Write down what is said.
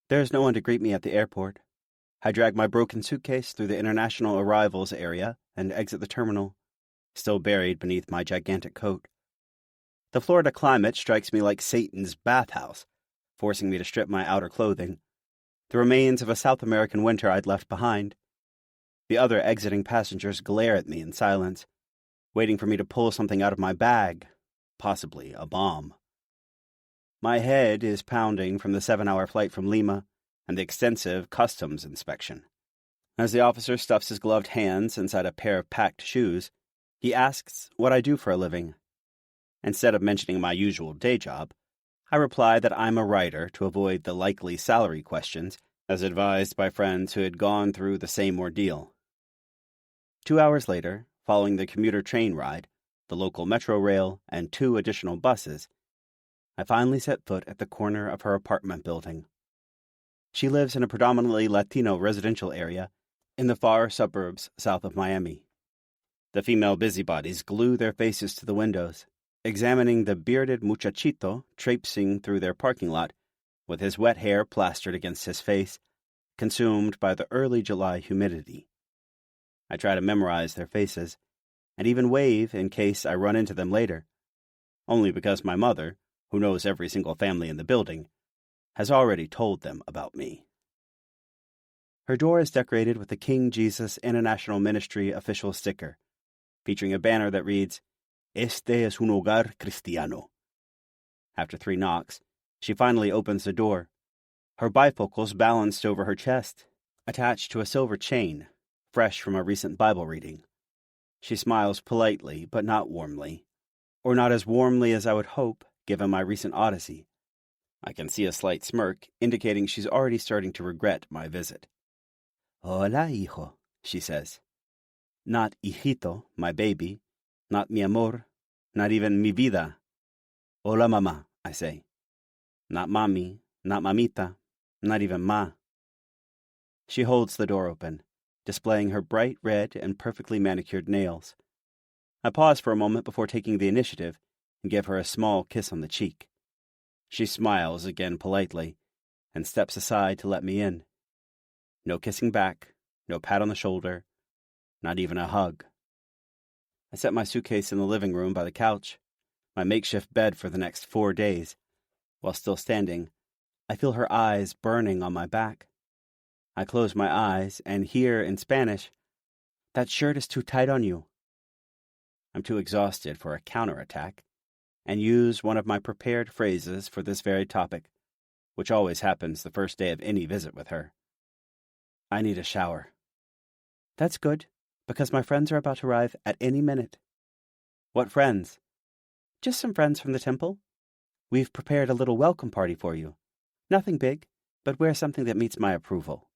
There's no one to greet me at the airport. I drag my broken suitcase through the international arrivals area and exit the terminal, still buried beneath my gigantic coat. The Florida climate strikes me like Satan's bathhouse, forcing me to strip my outer clothing, the remains of a South American winter I'd left behind. The other exiting passengers glare at me in silence, waiting for me to pull something out of my bag, possibly a bomb. My head is pounding from the 7-hour flight from Lima and the extensive customs inspection. As the officer stuffs his gloved hands inside a pair of packed shoes, he asks what I do for a living. Instead of mentioning my usual day job, I reply that I'm a writer to avoid the likely salary questions, as advised by friends who had gone through the same ordeal. 2 hours later, following the commuter train ride, the local metro rail, and 2 additional buses, I finally set foot at the corner of her apartment building. She lives in a predominantly Latino residential area in the far suburbs south of Miami. The female busybodies glue their faces to the windows, examining the bearded muchachito traipsing through their parking lot with his wet hair plastered against his face, consumed by the early July humidity. I try to memorize their faces, and even wave in case I run into them later, only because my mother, who knows every single family in the building, has already told them about me. Her door is decorated with the King Jesus International Ministry official sticker, featuring a banner that reads, "Este es un hogar cristiano." After 3 knocks, she finally opens the door, her bifocals balanced over her chest, attached to a silver chain, fresh from a recent Bible reading. She smiles politely, but not warmly, or not as warmly as I would hope, given my recent odyssey. I can see a slight smirk, indicating she's already starting to regret my visit. "Hola, hijo," she says. Not hijito, my baby, not mi amor, not even mi vida. "Hola, mamá," I say. Not mommy, not mamita, not even ma. She holds the door open, displaying her bright red and perfectly manicured nails. I pause for a moment before taking the initiative and give her a small kiss on the cheek. She smiles again politely and steps aside to let me in. No kissing back, no pat on the shoulder, not even a hug. I set my suitcase in the living room by the couch, my makeshift bed for the next 4 days. While still standing, I feel her eyes burning on my back. I close my eyes and hear in Spanish, "That shirt is too tight on you." I'm too exhausted for a counterattack, and use one of my prepared phrases for this very topic, which always happens the first day of any visit with her. "I need a shower." "That's good, because my friends are about to arrive at any minute." "What friends?" "Just some friends from the temple. We've prepared a little welcome party for you. Nothing big, but wear something that meets my approval."